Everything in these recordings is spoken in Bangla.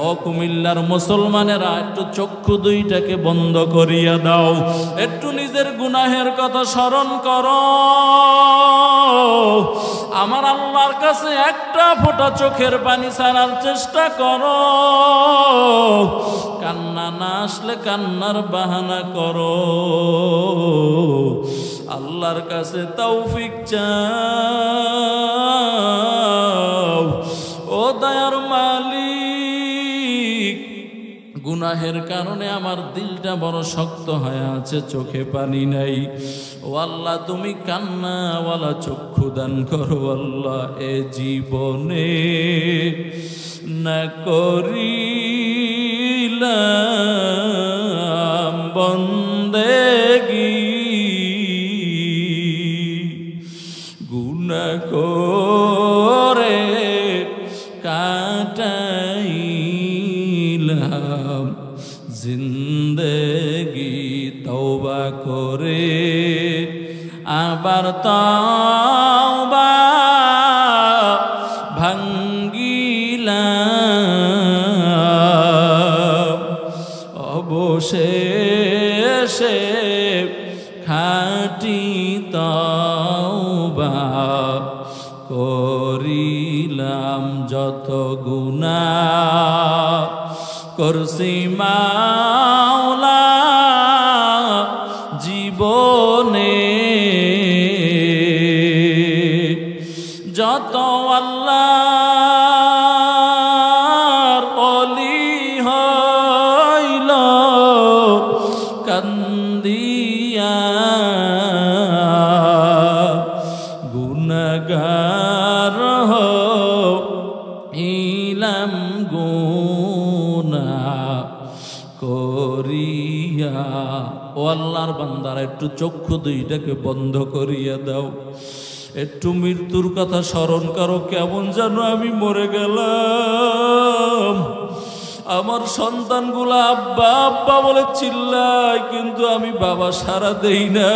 ও কুমিল্লার মুসলমানেরা একটু চক্ষু দুইটাকে বন্ধ করিয়া দাও, একটু নিজের গুনাহের কথা স্মরণ করো। আমার আল্লাহর কাছে একটা ফোঁটা চোখের পানি ছাড়ার চেষ্টা করো। কান্না না আসলে কান্নার বাহানা করো। আল্লাহর কাছে তৌফিক চাও। ও দয়ার মালিক, গুনাহের কারণে আমার দিলটা বড় শক্ত হয়ে আছে, চোখে পানি নাই। ও আল্লাহ, তুমি কান্নাওয়ালা চক্ষু দান করো। আল্লাহ, এ জীবনে না করিলাম বন্দেগী, গুনাহ করে কাটাইলাম জিন্দেগি, তওবা করে আবার তওবা ভাঙ্গিলাম, অবশেষে খাঁটি তওবা করিলাম। যত গুনাহ করছি মাওলা জীবনে, যত আল্লাহর ওলি হইল কান্দিয়া, গুনাহগার হইলাম গুনাহ করিয়া। ও আল্লাহর বান্দারা, একটু চক্ষু দুইটাকে বন্ধ করিয়া দাও, একটু মৃত্যুর কথা স্মরণ করো। কেমন যেন আমি মরে গেলাম। আমার সন্তানগুলা আব্বা আব্বা বলে চিল্লায়, কিন্তু আমি বাবা সাড়া দেই না।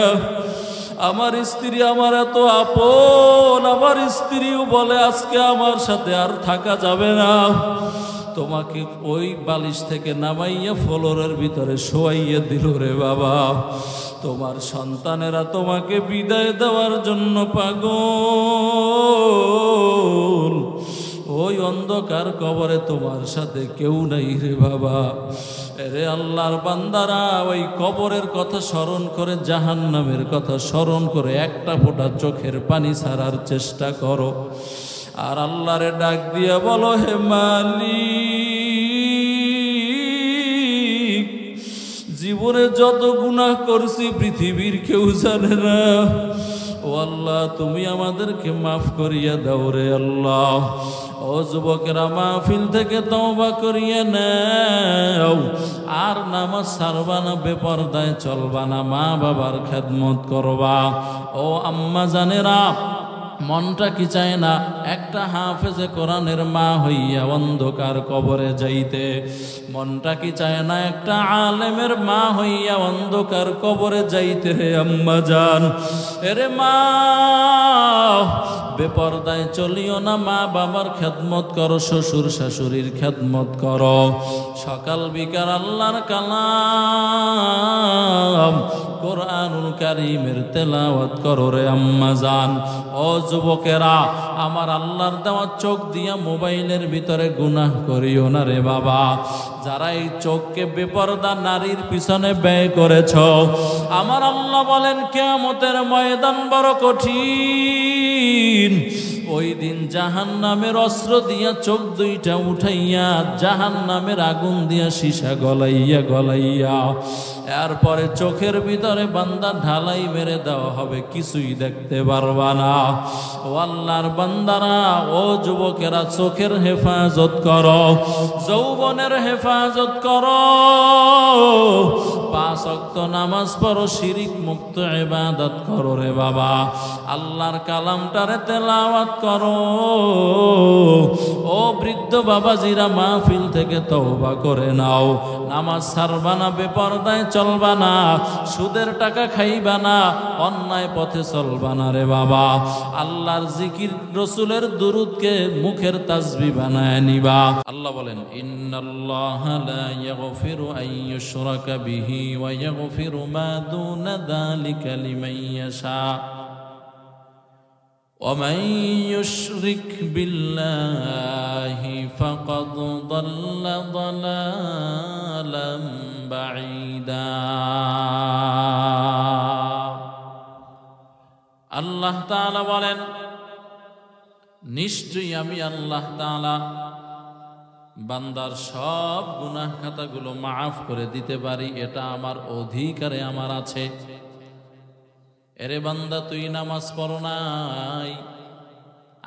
আমার স্ত্রী আমার এত আপন, আমার স্ত্রীও বলে আজকে আমার সাথে আর থাকা যাবে না। তোমাকে ওই বালিশ থেকে নামাইয়া ফ্লোরের ভিতরে শোয়াইয়া দিল রে বাবা। তোমার সন্তানেরা তোমাকে বিদায় দেওয়ার জন্য পাগল। ওই অন্ধকার কবরে তোমার সাথে কেউ নাই রে বাবা। রে আল্লাহর বান্দারা, ওই কবরের কথা স্মরণ করে, জাহান্নামের কথা স্মরণ করে একটা ফোঁটা চোখের পানি ছাড়ার চেষ্টা করো। আর আল্লাহরে ডাক দিয়া বলো, হে মালিক, জীবনে যত গুনাহ করছি পৃথিবীর কেউ জানে না। ও আল্লাহ, তুমি আমাদেরকে মাফ করিয়া দাও রে আল্লাহ। ও যুবকেরা, মাহফিল থেকে তওবা করিয়া নাও। আর নামাজ ছাড়বা না, বেপরদায় চলবা না, মা বাবার খেদমত করবা। ও আম্মা জানেরা, মনটা কি চায় না একটা হাফেজে কোরআনের মা হইয়া অন্ধকার কবরে যাইতে? মনটা কি চায় না একটা আলেমের মা হইয়া অন্ধকার কবরে যাইতে? রে আম্মা জান, এরে মা, বেপরদায় চলিও না, মা বাবার খেদমত করো, শ্বশুর শাশুড়ির খেদমত করো। সকাল বিকাল আল্লাহর কালাম কোরআনুল কারীমের তেলাওয়াত করো রে আম্মা জান। ও যুবকেরা, আমার আল্লাহর দেওয়া চোখ দিয়া মোবাইলের ভিতরে গুনাহ করিও না রে বাবা। যারা এই চোখকে বেপরদা নারীর পিছনে ব্যয় করেছ, আমার আল্লাহ বলেন কিয়ামতের ময়দান বড় কঠিন। ওই দিন জাহান্নামের অস্ত্র দিয়া চোখ দুইটা উঠাইয়া জাহান্নামের আগুন দিয়া সীসা গলাইয়া গলাইয়া এরপরে চোখের ভিতরে বান্দা ঢালাই মেরে দেওয়া হবে, কিছুই দেখতে পারবা না। ও আল্লাহর বান্দারা, ও যুবকেরা, চোখের হেফাজত করো, যৌবনের হেফাজত করো, 5 ওয়াক্ত নামাজ পড়ো, শিরিক মুক্ত ইবাদত করো রে বাবা। আল্লাহর কালামটারে তেলাওয়াত করো। ও বৃদ্ধ বাবাজিরা, মাহফিল থেকে তওবা করে নাও, নামাজ ছাড়বা না, বেপরদায় চলবা না, সুদের টাকা খাইবা না, অন্যায় পথে চলবা না রে বাবা। আল্লাহর জিকির, রসুলের দুরুদকে মুখের তাসবিহ বানায় নিবা। আল্লাহ বলেন, ইন্নাল্লাহা লা ইয়াগফিরু আন ইউশরাকা বিহি ওয়া ইয়াগফিরু মা দুনা যালিকা লিমান ইয়াশা ومن يشرك بالله فقد ضل ضلالا بعيدا। আল্লাহ তাআলা বলেন, নিশ্চয়ই আমি আল্লাহ তাআলা বান্দার সব গুনাহ খাতাগুলো মাফ করে দিতে পারি, এটা আমার অধিকারে আমার আছে। এরে বান্দা, তুই নামাজ পড়ো নাই,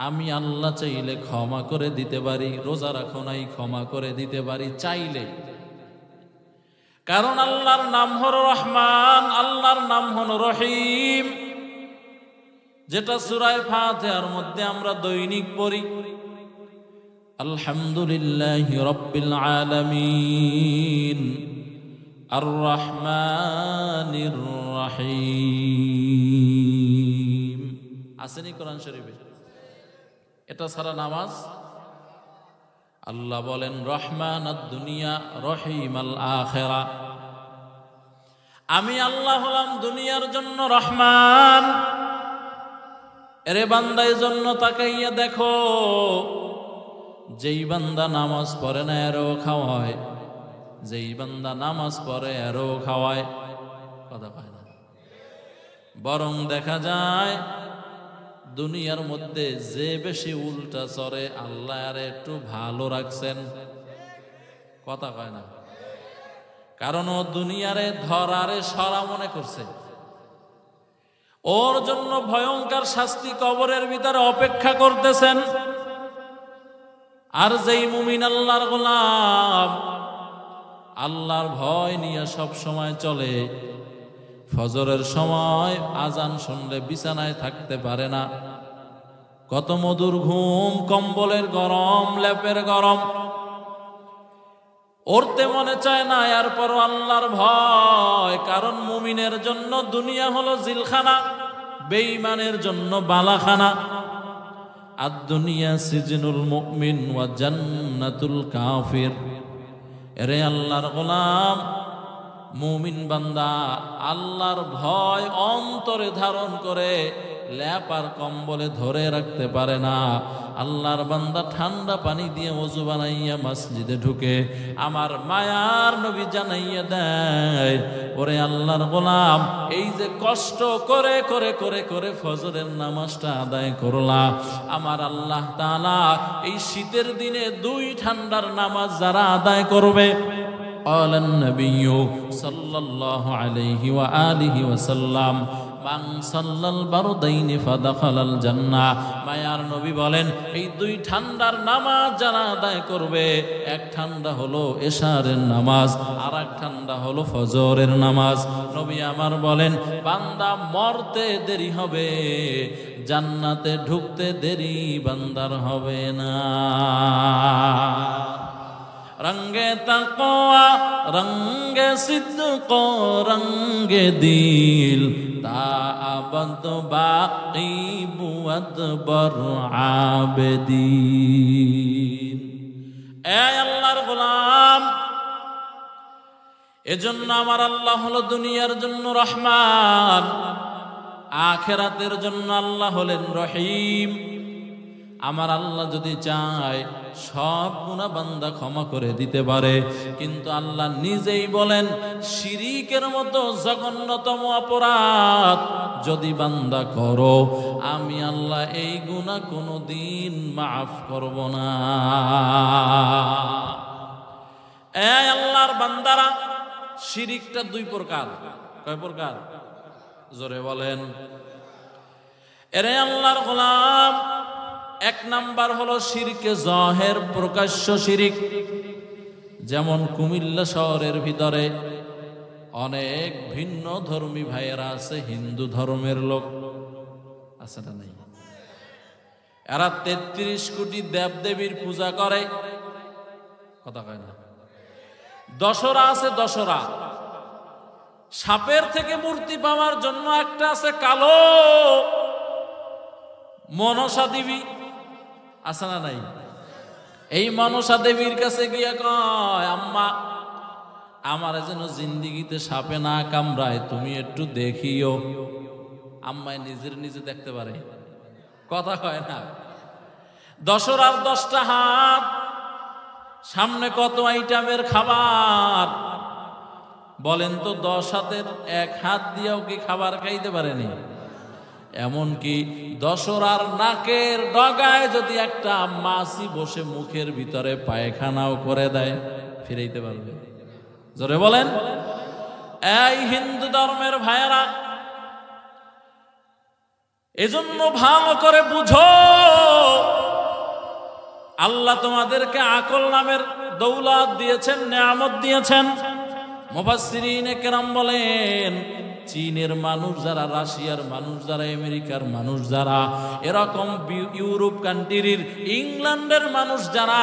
আমি আল্লাহ চাইলে ক্ষমা করে দিতে পারি। রোজা রাখো নাই, ক্ষমা করে দিতে পারি চাইলে। কারণ আল্লাহর নাম হলো রহমান, আল্লাহর নাম হলো রহিম, যেটা সূরা ফাতিহার মধ্যে আমরা দৈনিক পড়ি, আলহামদুলিল্লাহি রাব্বিল আলামিন আর রহমানির রহিম। আসেনি কোরআন শরীফে? এটা ছাড়া নামাজ। আল্লাহ বলেন, রহমান দুনিয়া রহিম আল আখিরা। আমি আল্লাহ হলাম দুনিয়ার জন্য রহমান। এরে বান্দা, এই জন্য তাকাইয়া দেখো, যেই বান্দা নামাজ পড়ে না এরও খাওয়ায়, যেই বান্দা নামাজ পড়ে এরও খাওয়ায়। কথা কয় না? বরং দেখা যায় দুনিয়ার মধ্যে যে বেশি উল্টা চড়ে, আল্লাহ আর একটু ভালো রাখছেন। কথা কয় না? কারণ ও দুনিয়ারে ধরারে সরা মনে করছে, ওর জন্য ভয়ঙ্কর শাস্তি কবরের ভিতরে অপেক্ষা করতেছেন। আর যেই মুমিন আল্লাহর গোলাম, আল্লাহর ভয় নিয়ে সব সময় চলে, ফজরের সময় আজান শুনলে বিছানায় থাকতে পারে না। কত মধুর ঘুম, কম্বলের গরম, লেপের গরম, উঠতে মনে চায় না। এরপরও আল্লাহর ভয়, কারণ মুমিনের জন্য দুনিয়া হলো জিলখানা, বেঈমানের জন্য বালাখানা। আদ দুনিয়া সিজনুল মুমিন ওয়া জান্নাতুল কাফির। এরে আল্লাহর গোলাম, মুমিন বান্দা আল্লাহর ভয় অন্তরে ধারণ করে ল্যাপ আর কম্বলে ধরে রাখতে পারে না। আল্লাহর বান্দা ঠান্ডা পানি দিয়ে ওযু বানাইয়া মসজিদে ঢুকে আমার মায়ার নবী জানাইয়া দেয়, ওরে আল্লাহর গোলাম, এই যে কষ্ট করে করে করে করে ফজরের নামাজটা আদায় করলা, আমার আল্লাহ তাআলা এই শীতের দিনে 2 ঠান্ডার নামাজ যারা আদায় করবে, قال النبي صلى الله عليه وآله وسلم মান সাল্লাল বারদাইনি ফাদাখালাল জান্নাহ। মায়ার নবী বলেন, এই 2 ঠান্ডার নামাজ যারা আদায় করবে, এক ঠান্ডা হলো এশারের নামাজ, আর এক ঠান্ডা হলো ফজরের নামাজ। নবী আমার বলেন, বান্দা মরতে দেরি হবে, জান্নাতে ঢুকতে দেরি বান্দার হবে না। রঙ্গে তাকওয়া রঙ্গে সিদ্ক রঙ্গে দিল তাআবাদ বাকি বুয়াদ বর আবেদিন। এ আল্লাহর গোলাম, এজন্য আমার আল্লাহ হলো দুনিয়ার জন্য রহমান, আখিরাতের জন্য আল্লাহ হলেন রহিম। আমার আল্লাহ যদি চায় সব গুনাহ বান্দা ক্ষমা করে দিতে পারে, কিন্তু আল্লাহ নিজেই বলেন, শিরিকের মতো জঘন্যতম অপরাধ যদি বান্দা করো, আমি আল্লাহ এই গুনাহ কোনোদিন মাফ করব না। এ আল্লাহর বান্দারা, শিরিকটা 2 প্রকার। কয় প্রকার? জোরে বলেন। এরে আল্লাহর গোলাম, 1 নাম্বার হলো শিরকে জাহের, প্রকাশ্য শিরিক। যেমন কুমিল্লা শহরের ভিতরে অনেক ভিন্ন ধর্মী ভাইয়েরা আছে, হিন্দু ধর্মের লোক আছে না নাই? এরা 33 কোটি দেবদেবীর পূজা করে। কথা কয় না? দশরা আছে, দশরা সাপের থেকে মুক্তি পাওয়ার জন্য একটা আছে কালো মনসা দেবী, আছে না নাই? এই মনসা দেবীর কাছে গিয়ে কয়, আম্মা আমার যেন জিন্দিগিতে সাপে না কামড়ায়, তুমি একটু দেখিও। আম্মায় নিজের নিজে দেখতে পারে, কথা কয় না। দশরার 10টা হাত, সামনে কত আইটেমের খাবার বলেন তো? 10 হাতের 1 হাত দিয়েও কি খাবার খাইতে পারেনি? এমনকি দশরার নাকের ডগায় যদি একটা মাছি বসে মুখের ভিতরে পায়খানাও করে দেয়, ফিরাইতে পারবে? জোরে বলেন। এই হিন্দু ধর্মের ভাইয়েরা, এজন্য ভালো করে বুঝো, আল্লাহ তোমাদেরকে আকল নামের দৌলত দিয়েছেন, নেয়ামত দিয়েছেন। মুফাসসিরিনে কেরাম বলেন, চীনের মানুষ যারা, রাশিয়ার মানুষ যারা, আমেরিকার মানুষ যারা, এরকম ইউরোপ কান্ট্রির, ইংল্যান্ডের মানুষ যারা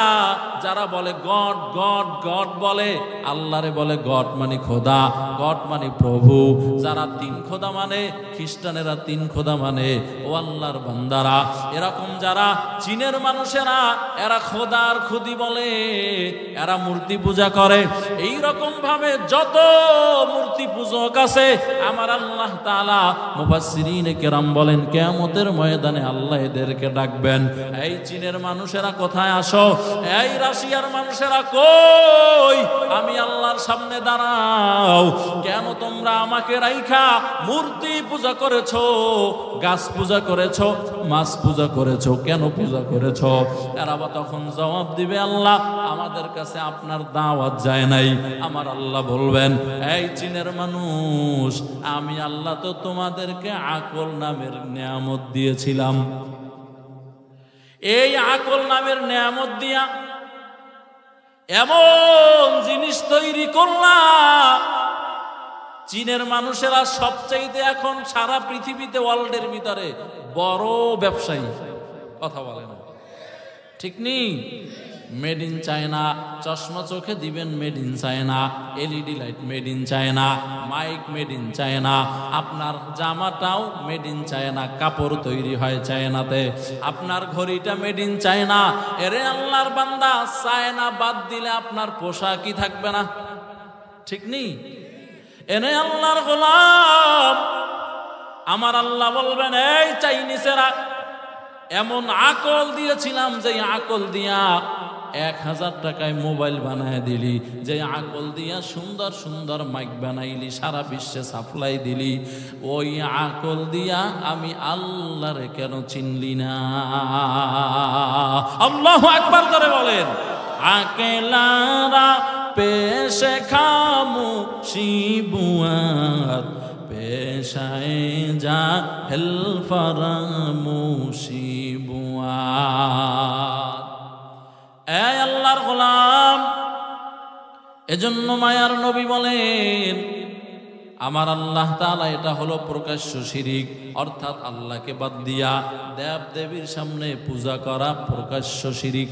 যারা বলে গড গড গড বলে, আল্লাহরে বলে গড মানে খোদা, গড মানে প্রভু, যারা 3 খোদা মানে, খ্রিস্টানেরা 3 খোদা মানে, ও আল্লাহর বান্দারা, এরকম যারা চীনের মানুষেরা, এরা খোদার খুদি বলে, এরা মূর্তি পূজা করে। এই রকম ভাবে যত মূর্তি পূজক আছে, আমার আল্লাহ তাআলা, মুফাসসিরিনে কেরাম বলেন, কিয়ামতের ময়দানে আল্লাহ এদেরকে ডাকবেন, এই চীনের মানুষেরা কোথায় আসো, এই রাশিয়ার মানুষেরা কই, আমি আল্লাহর সামনে দাঁড়াও। কেন তোমরা আমাকে রাইখা মূর্তি পূজা করেছো, গাছ পূজা করেছো, মাছ পূজা করেছো, কেন পূজা করেছো? এরা তখন জবাব দিবে, আল্লাহ আমাদের কাছে আপনার দাওয়াত যায় নাই। আমার আল্লাহ বলবেন, এই চীনের মানুষ, আমি আল্লাহ তো তোমাদেরকে আকল নামের নেয়ামত দিয়েছিলাম। এই আকল নামের নেয়ামত দিয়া এমন জিনিস তৈরি করলাম, চীনের মানুষেরা সবচাইতে এখন সারা পৃথিবীতে, ওয়ার্ল্ডের ভিতরে বড় ব্যবসায়ী। কথা বলে না, ঠিক নেই? মেড ইন চায়না, চশমা চোখে দিবেন made in China, LED light made in China, mike made in China, আপনার জামাটাও মেড ইন চায়না, কাপড় তৈরি হয় চায়নাতে, আপনার ঘড়িটা মেড ইন চায়না। এরে আল্লাহর বান্দা, চায়না বাদ দিলে আপনার পোশাকই থাকবে না, ঠিক নেই? এনে আল্লাহর গোলাম, আমার আল্লাহ বলবেন, এই চাইনিজেরা, এমন আকল দিয়েছিলাম যে আকল দিয়া 1000 টাকায় মোবাইল বানায় দিলি, যে আকল দিয়া সুন্দর সুন্দর মাইক বানাইলি, সারা বিশ্বে সাপ্লাই দিলি, ওই আকল দিয়া আমি আল্লাহরে কেন চিনলি না? আল্লাহু আকবার করে বলেন। আকেলারা পেশে খামু শিবুয়ার, পেশায় যা হেলফারা মুশিবুয়ার। এই আল্লাহর গোলাম, এজন্য মায়ার নবী বলেন, আমার আল্লাহ তাআলা, এটা হলো প্রকাশ্য শিরিক, অর্থাৎ আল্লাহকে বাদ দিয়া দেব দেবীর সামনে পূজা করা প্রকাশ্য শিরিক।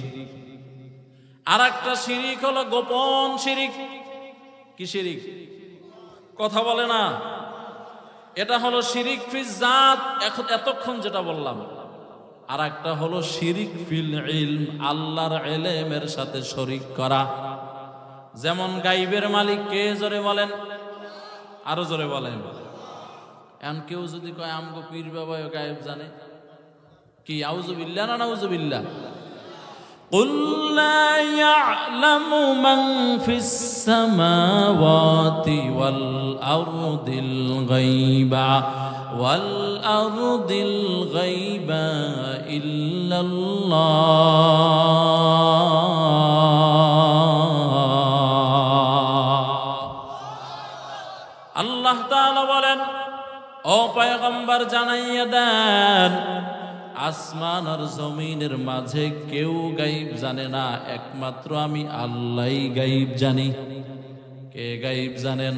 আর একটা শিরিক হলো গোপন শিরিক। কি শিরিক? কথা বলে না। এটা হলো শিরিক ফিজ জাত, এতক্ষণ যেটা বললাম। আর একটা হলো শিরিক ফিল ইলম, আল্লাহর ইলমের সাথে শরীক করা। যেমন গায়বের মালিক কে? জোরে বলেন, আরো জোরে বলেন। এখন কেউ যদি কয় আমগো পীর বাবা গায়েব জানে, কি আউযুবিল্লাহ না নাউযুবিল্লাহ? قل لا يعلم من في السماوات والأرض الغيب إلا الله। আল্লাহ তাআলা বলেন, ও পয়গম্বর জানাইয়া দেন, আসমান আর জমিনের মাঝে কেউ গায়েব জানে না, একমাত্র আমি আল্লাহই গায়েব জানি। কে গায়েব জানেন?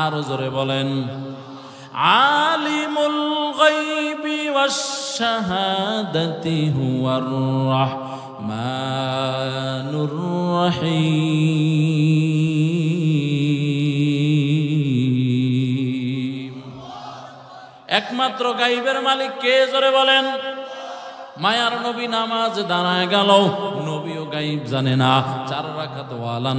আরো জোরে বলেন। আলিমুল গায়বি ওয়াশ শাহাদাতি হুয়ার রাহমানুর রহিম। একমাত্র গাইবের মালিক কে? জোরে বলেন। মায়ার নবী নামাজ দাঁড়ায় গেল, নবীও গাইব জানে না। 4 রাকাত ওয়ালা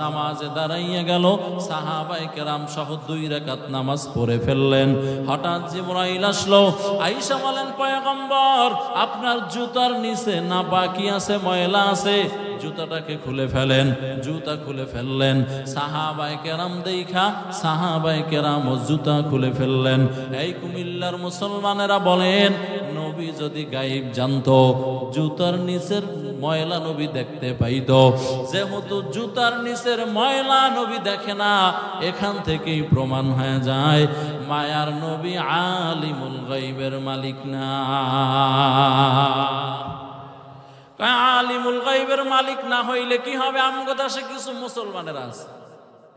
নামাজে দাঁড়াইয়া গেল। সাহাবায়ে কেরাম সহ 2 রাকাত নামাজ পড়ে ফেললেন। হঠাৎ জিবরাইল আসলো, আয়েশা বলেন পয়গম্বর আপনার জুতার নিচে নাপাকি আছে, ময়লা আছে, জুতাটাকে খুলে ফেলেন। জুতা খুলে ফেললেন। সাহাবায়ে কেরাম দেখা সাহাবায়ে কেরাম ও জুতা খুলে ফেললেন। এই কুমিল্লার মুসলমানেরা বলেন, নবী যদি গায়েব জানতো, জুতার নিচের ময়লা নবী দেখতে পাইতো। যেহেতু জুতার নিচের ময়লা নবী দেখে না, এখান থেকেই প্রমাণ হয়ে যায় মায়ার নবী আলিমুল গায়বের মালিক না। আলিমুল গায়বের মালিক না হইলে কি হবে? আমগো দেশে কিছু মুসলমানেরা আছে,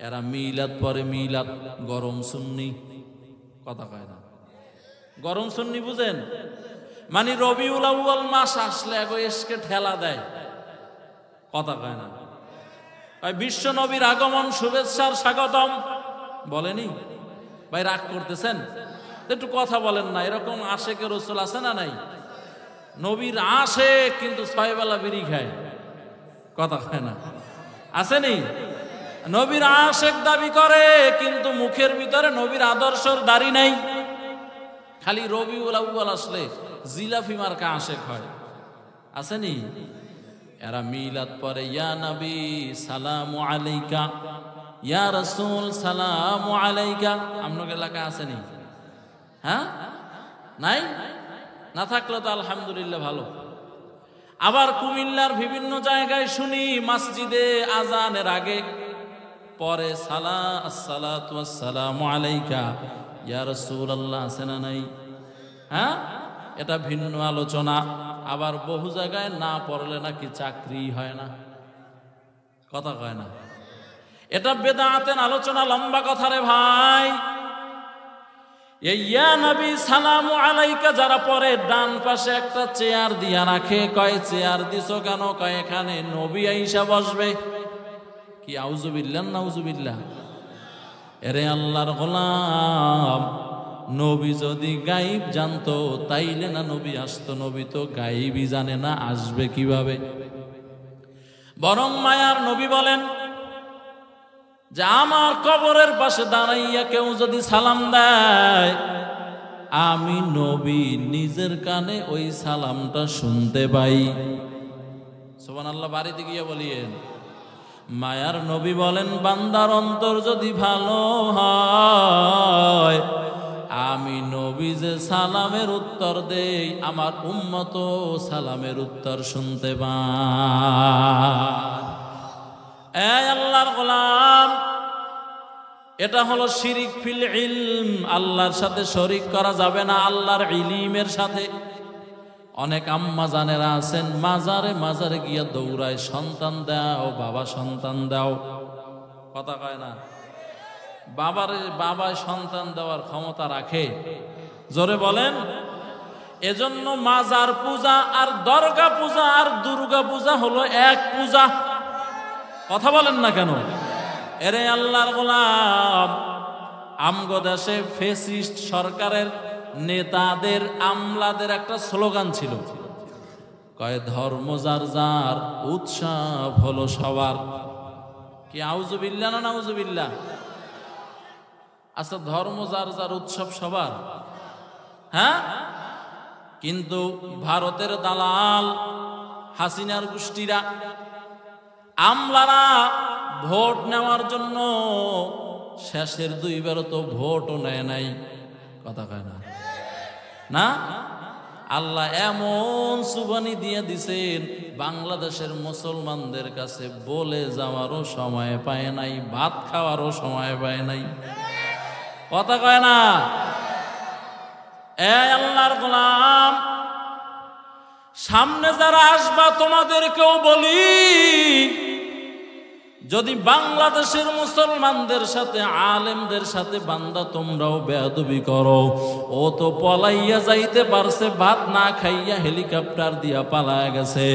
এরা মিলাদ পরে, মিলাদ গরম সুন্নি, কথা কয় না। গরম সুন্নি বুঝেন? মানে রবিউল আউয়াল মাস আসলে এগো এসকে ঠেলা দেয়, কথা কয় না। বিশ্ব নবীর আগমন, শুভেচ্ছার স্বাগতম বলেনি ভাই? রাগ করতেছেন? একটু কথা বলেন না। এরকম আশেকে রসুল আছে না নাই? নবীর আশেক কিন্তু 6 বেলা বিড়ি খায়, কথা কয় না, আসেনি? নবীর আশেক দাবি করে কিন্তু মুখের ভিতরে নবীর আদর্শের দাড়ি নাই। খালি রবিউল আউয়াল আসলে জিলাফি মার্কা আশেক হয়, আসেনি? এরা মিলাদ পরে, ইয়া নবী সালামু আলাইকা, ইয়া রাসূল সালামু আলাইকা। আপনাদের এলাকা আসেনি? হ্যাঁ, নাই? না থাকলে তো আলহামদুলিল্লাহ ভালো। আবার কুমিল্লার বিভিন্ন জায়গায় শুনি মসজিদে আজানের আগে পরে আসসালাতু ওয়াসসালামু আলাইকা ইয়া রাসূলুল্লাহ, আছে না নাই? হ্যাঁ, এটা ভিন্ন আলোচনা। আবার বহু জায়গায় না পড়লে নাকি চাকরি হয় না, কথা কয় না। এটা বেদাতের আলোচনা, লম্বা কথা রে ভাই। ইয়া নবী সালামু আলাইকা যারা পরে, ডান পাশে একটা চেয়ার দিয়া রাখে। কয় চেয়ার দিছো কেন? কয় এখানে নবী আইসা বসবে। কি আউযুবিল্লাহ নাউযুবিল্লাহ। এরে আল্লাহর গোলাম, নবী যদি গায়েব জানতো তাইলে না নবী আসতো? নবী তো গায়েবই জানে না, আসবে কিভাবে? বরং মায়ার নবী বলেন যে আমার কবরের পাশে দাঁড়াইয়া কেউ যদি সালাম দেয়, আমি নবী নিজের কানে ওই সালামটা শুনতে পাই। সুবহানাল্লাহ। বাড়িতে গিয়ে বলিয়েন। মায়ার নবী বলেন, বান্দার অন্তর যদি ভালো হয়, আমি নবী যে সালামের উত্তর দেই, আমার উম্মত সালামের উত্তর শুনতে পায়। এই আল্লাহর গোলাম, এটা হলো শিরিক ফিল ইলম। আল্লাহর সাথে শরিক করা যাবে না আল্লাহর ইলমের সাথে। অনেক আম্মা জানেরা আছেন মাজারে মাজারে গিয়া দৌড়ায়, সন্তান দাও বাবা, সন্তান দাও, কথা কয় না। বাবায় সন্তান দেওয়ার ক্ষমতা রাখে? জোরে বলেন। এজন্য মাজার পূজা আর দরগা পূজা আর দুর্গা পূজা হলো এক পূজা, কথা বলেন না কেন? এরে আল্লাহর গোলাম, আমগো দেশে ফ্যাসিস্ট সরকারের নেতাদের, আমলাদের একটা স্লোগান ছিল, কয় ধর্ম যার যার, উৎসব হলো সবার। কি আউযুবিল্লাহ না নাউযুবিল্লাহ? আচ্ছা, ধর্ম যার যার, উৎসব সবার, হ্যাঁ? কিন্তু ভারতের দালাল হাসিনার গোষ্ঠীরা, আমলারা ভোট নেওয়ার জন্য শেষের 2 বারও তো ভোটও নেয় নাই, কথা কয় না। না, আল্লাহ এমন সুবানি দিয়ে দিছেন, বাংলাদেশের মুসলমানদের কাছে বলে যাওয়ারও সময় পায় নাই, ভাত খাওয়ারও সময় পায় নাই, কথা কয় না। এ আল্লাহর গোলাম, সামনে যারা আসবা তোমাদেরকেও বলি, যদি বাংলাদেশের মুসলমানদের সাথে, আলেমদের সাথে বান্দা তোমরাও বেয়াদবি করো, ও তো পলাইয়া যাইতে পারছে, ভাত না খাইয়া হেলিকপ্টার দিয়া পালায়া গেছে।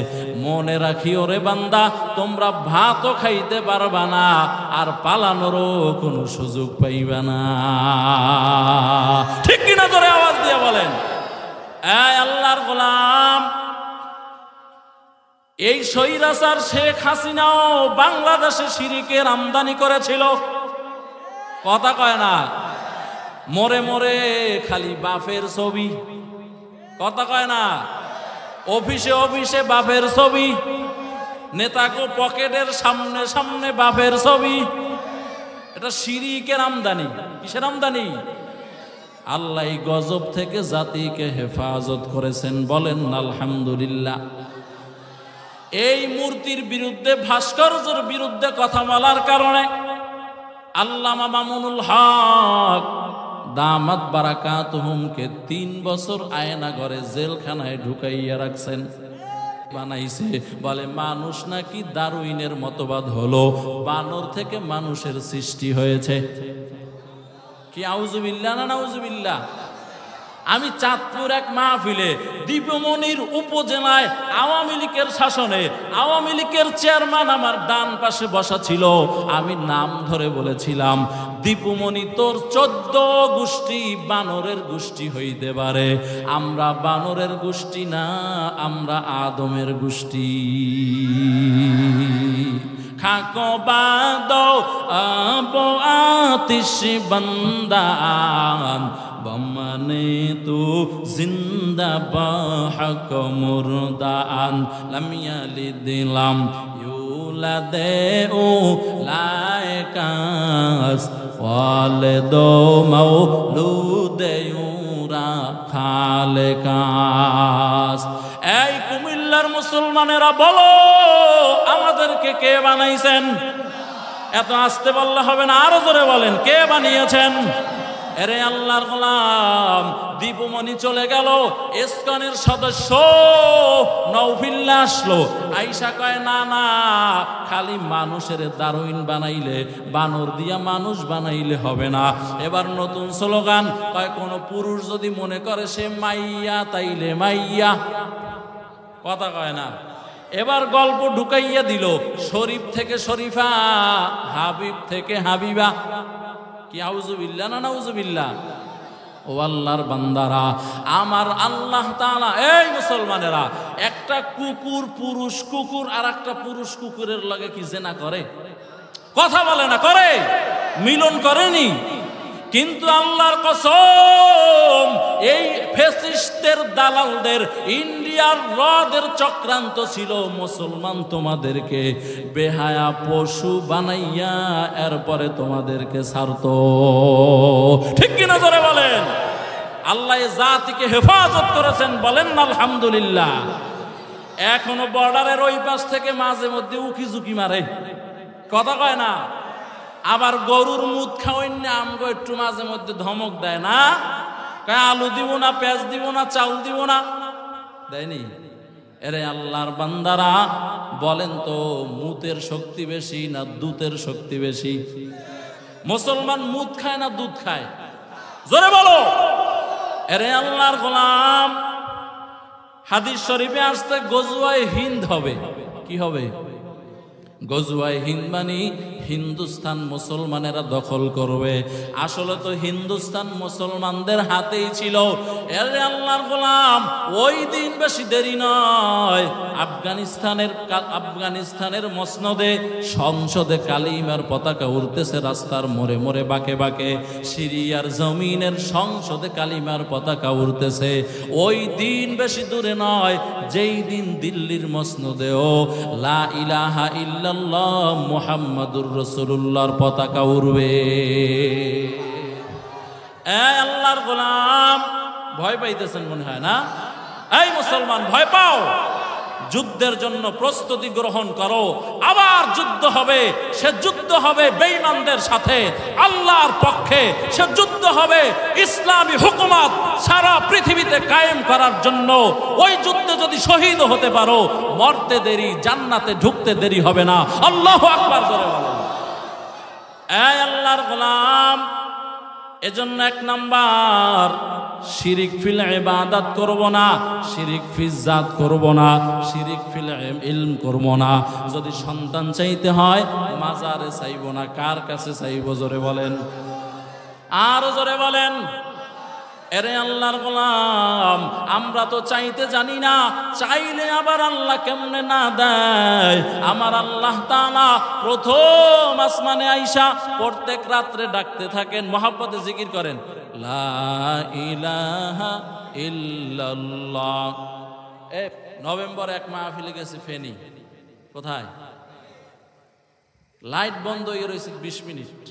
মনে রাখিও রে বান্দা, তোমরা ভাতও খাইতে পারবা না, আর পালানোরও কোনো সুযোগ পাইবা না, ঠিক কিনা? কিনা জোরে আওয়াজ দিয়ে বলেন। এই আল্লাহর গোলাম, এই স্বৈরাচার শেখ হাসিনাও বাংলাদেশে শিরিকের আমদানি করেছিল, কথা কয় না? মরে মরে খালি বাপের ছবি, কথা কয় না? অফিসে অফিসে বাপের ছবি, নেতাকে পকেটের সামনে সামনে বাপের ছবি। এটা শিরিকের আমদানি। কিসের আমদানি? আল্লাহ এই গজব থেকে জাতিকে হেফাজত করেছেন, বলেন আলহামদুলিল্লাহ। এই মূর্তির বিরুদ্ধে, ভাস্কর্যের বিরুদ্ধে কথা বলার কারণে আল্লামা মামুনুল হক দামাত বারাকাতুহুমকে 3 বছর আয়না ঘরে জেলখানায় ঢুকাইয়া রাখছেন। বানাইছে বলে মানুষ নাকি দারুইনের মতবাদ হলো, বানর থেকে মানুষের সৃষ্টি হয়েছে। কি আউযুবিল্লাহ না নাউযুবিল্লাহ? আমি চাঁদপুর এক মাহফিলে দীপমণির উপজেলায় আওয়ামী লীগের শাসনে আওয়ামী লীগের চেয়ারম্যান আমার ডান পাশে বসা ছিল, আমি নাম ধরে বলেছিলাম, দীপমণি তোর 14 গোষ্ঠী বানরের গোষ্ঠী হইতে পারে, আমরা বানরের গোষ্ঠী না, আমরা আদমের গোষ্ঠী। খাকো বাদো আবো আতিশ বন্দান বমনে তু জিন্দা বাহক মুরদান লাম ইয়ালিদিলাম ইউলাদে ও লায়কাস ওয়ালিদো মাউলুদে ইউরা খালেকাস। এই কুমিল্লার মুসলমানেরা বলো, আমাদেরকে কে বানাইছেন? এত আসতে বললে হবে না, আরো জোরে বলেন, কে বানিয়েছেন? এরে আল্লাহর গোলাম, দীপমণি চলে গেল, ইসকনের সদস্য নওফিল্লা আসলো, আইসা কয় না না, খালি মানুষের দারুইন বানাইলে, বানর দিয়া মানুষ বানাইলে হবে না। এবার নতুন স্লোগান, কয় কোন পুরুষ যদি মনে করে সে মাইয়া তাইলে মাইয়া, কথা কয় না। এবার গল্প ঢুকাইয়া দিল, শরীফ থেকে শরীফা, হাবিব থেকে হাবিবা। কি আউযুবিল্লাহ না নাউযুবিল্লাহ? ও আল্লাহর বান্দারা, আমার আল্লাহ তাআলা, এই মুসলমানেরা, একটা কুকুর, পুরুষ কুকুর আর একটা পুরুষ কুকুরের লগে কি জিনা করে? কথা বলে না, করে? মিলন করেনি? কিন্তু আল্লাহর কসম, এই ফ্যাসিস্টদের দালালদের, ইন্ডিয়ার রদের চক্রান্ত ছিল মুসলমান তোমাদেরকে বেহায়া পশু বানাইয়া এরপরে তোমাদেরকে ছাড়তো। ঠিক কিনা জোরে বলেন? আল্লাহ জাতিকে হেফাজত করেছেন, বলেন আলহামদুলিল্লাহ। এখনো বর্ডারের ওই পাশ থেকে মাঝে মধ্যে উকি ঝুঁকি মারে, কথা কয় না? আবার গরুর মুদ খাওয়াইন না, আমগো একটু মাঝে মধ্যে ধমক দেয় না, আলু দিব না, পেঁয়াজ দিব না, চাউল দিব না, দেয়নি? এরে আল্লাহর বান্দারা, বলেন তো মুতের শক্তি বেশি না দুধের শক্তি বেশি? মুসলমান মুদ খায় না দুধ খায়? জোরে বলো। এরে আল্লাহর গোলাম, হাদিস শরীফে আসতে গজওয়ায়ে হিন্দ হবে। কি হবে? গজওয়ায়ে হিন্দ মানে হিন্দুস্তান মুসলমানেরা দখল করবে। আসলে তো হিন্দুস্তান মুসলমানদের হাতেই ছিল। এর আল্লাহর গোলাম, ওই দিন বেশি দেরি নয়, আফগানিস্তানের মসনদে সংসদে কালিমার পতাকা উড়তেছে, রাস্তার মোড়ে মোড়ে বাঁকে বাঁকে। সিরিয়ার জমিনের সংসদে কালিমার পতাকা উড়তেছে। ওই দিন বেশি দূরে নয়, যেই দিন দিল্লির মসনদেও লা ইলাহা ইল্লাল্লাহ মুহাম্মাদুর রাসূলুল্লাহর পতাকা উড়বে। এই আল্লাহর গোলাম, ভয় পাইতেছেন মনে হয় না? এই মুসলমান, ভয় পাও? যুদ্ধের জন্য প্রস্তুতি গ্রহণ করো। আবার যুদ্ধ হবে, সে যুদ্ধ হবে বেঈমানদের সাথে, আল্লাহর পক্ষে। সে যুদ্ধ হবে ইসলামী হুকুমত সারা পৃথিবীতে কায়েম করার জন্য। ওই যুদ্ধে যদি শহীদ হতে পারো, মরতে দেরি, জান্নাতে ঢুকতে দেরি হবে না। আল্লাহু আকবার জোরে বলেন। এই আল্লাহর গোলাম, এজন্য 1 নাম্বার, শিরিক ফিল ইবাদত করব না, শিরিক ফিল জাত করব না, শিরিক ফিল ইলম করব না। যদি সন্তান চাইতে হয় মাজারে চাইব না, কার কাছে চাইব? জোরে বলেন, আরো জোরে বলেন। এরে আল্লাহর গোলাম, আমরা তো চাইতে জানি না, চাইলে আবার আল্লাহ কেমনে না দেয়। আমার আল্লাহ তাআলা প্রথম আসমানে আইসা প্রত্যেক রাত্রে ডাকতে থাকেন, মহব্বতে জিকির করেন, লা ইলাহা ইল্লাল্লাহ। নভেম্বর 1 মাহফিলে গেছে ফেনী, কোথায় লাইট বন্ধ হয়ে রয়েছে 20 মিনিট,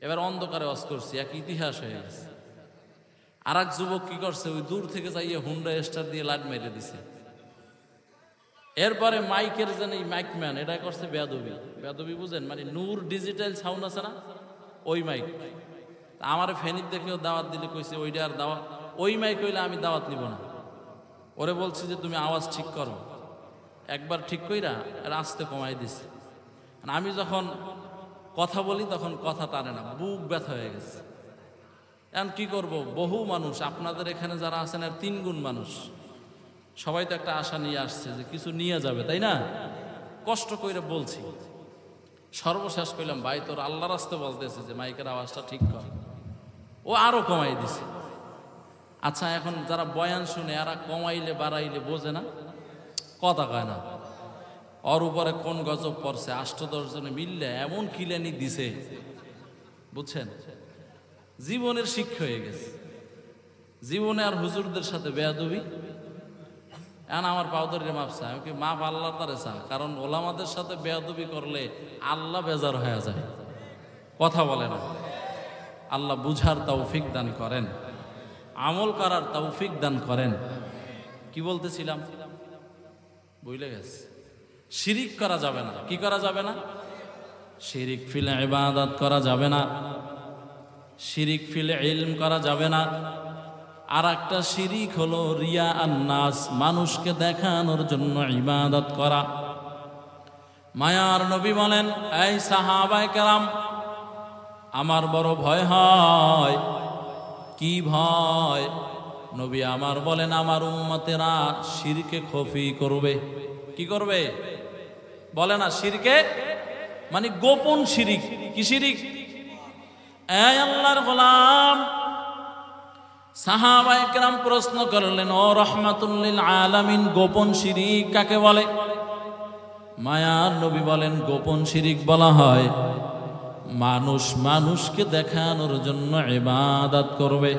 এবার অন্ধকারে ওয়াজ করছি, এক ইতিহাস হয়ে গেছে। আর এক যুবক কি করছে, ওই দূর থেকে যাইয়ে হুন্ডা স্টার দিয়ে লাইট মেরে দিছে। এরপরে মাইকের যেন এই মাইকম্যান এটা করছে বেয়াদবি। বেয়াদবি বুঝেন, মানে নূর ডিজিটাল সাউন্ড আছে না, ওই মাইক। আমার ফেনীর দেখেও দাওয়াত দিলে কইছে ওইটা আর দাওয়াত, ওই মাইক হইলে আমি দাওয়াত নিব না। ওরে বলছি যে তুমি আওয়াজ ঠিক করো, একবার ঠিক কইরা আস্তে কমাই দিছে। আমি যখন কথা বলি তখন কথা টানে না, বুক ব্যথা হয়ে গেছে। এখন কি করব, বহু মানুষ আপনাদের এখানে যারা আছেন আর 3 গুণ মানুষ, সবাই তো একটা আশা নিয়ে আসছে যে কিছু নিয়ে যাবে, তাই না? কষ্ট করে বলছি, সর্বশেষ কইলাম ভাই তোর আল্লাহর রাস্তে বলতেছে যে মাইকের আওয়াজটা ঠিক কর। ও আরো কমাই দিছে। আচ্ছা, এখন যারা বয়ান শুনে এরা কমাইলে বাড়াইলে বোঝে না, কথা কয় না। ওর উপরে কোন গজব পড়ছে, 8-10 জনে মিললে এমন কিলানি দিছে, বুঝছেন? জীবনের শিক্ষা হয়ে গেছে। জীবনে আর হুজুরদের সাথে বেয়াদবি, এখন আমার পাউদরে মাপ চায়, আমি কি মাপ আল্লাহ তারে চা, কারণ ওলামাদের সাথে বেয়াদবি করলে আল্লাহ বেজার হয়ে যায়, কথা বলে না। আল্লাহ বুঝার তৌফিক দান করেন, আমল করার তৌফিক দান করেন। কি বলতেছিলাম বুঝলে গেছে। শিরিক করা যাবে না। কি করা যাবে না? শিরিক ফিল ইবাদত করা যাবে না, শিরিক ফিল ইলম করা যাবে না। আর একটা শিরিক হলো রিয়া আন্নাস, মানুষকে দেখানোর জন্য ইবাদত করা। মায়ার নবী বলেন, এই সাহাবায়ে কেরাম, আমার বড় ভয় হয়। কি ভয়? নবী আমার বলেন, আমার উম্মতেরা শিরকে খফি করবে। কি করবে বলে না? শিরকে মানে গোপন শিরিক। কি শিরিক? এই আল্লাহর গোলাম, সাহাবায়ে কেরাম প্রশ্ন করলেন, ও রাহমাতুল লিল আলামিন, গোপন শিরিক কাকে বলে? মায়ার নবী বলেন, গোপন শিরিক বলা হয় মানুষ মানুষকে দেখানোর জন্য ইবাদত করবে,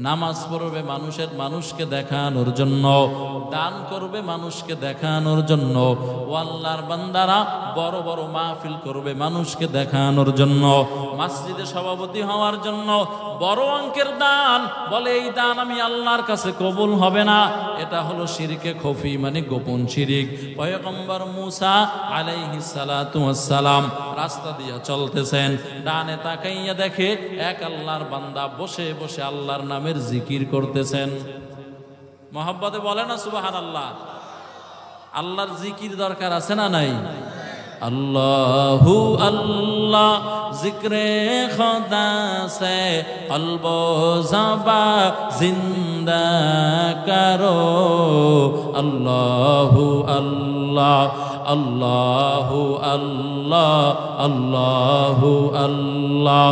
নামাজ পড়বে মানুষকে দেখানোর জন্য, দান করবে মানুষকে দেখানোর জন্য, ও আল্লাহর বান্দারা বড় বড় মাহফিল করবে মানুষকে দেখানোর জন্য, মসজিদে সভাপতি হওয়ার জন্য বড় অঙ্কের দান, বলে এই দান আমি আল্লাহর কাছে কবুল হবে না। এটা হলো শিরকে খফি, মানে গোপন শিরিক। পয়গম্বর মুসা আলাইহিস সালাতু ওয়াস সালাম রাস্তা দিয়ে চলতেছেন, ডানে তাকাইয়া দেখে এক আল্লাহর বান্দা বসে বসে আল্লাহর নামের জিকির করতেছেন। মহব্বতে বলে না সুবহানাল্লাহ। আল্লাহর জিকির দরকার আছে না নাই? আল্লাহু আল্লাহ জিক্রে খুদা সে কলব জবা জিন্দা করো। আল্লাহু আল্লাহ আল্লাহু আল্লাহ আল্লাহু আল্লাহ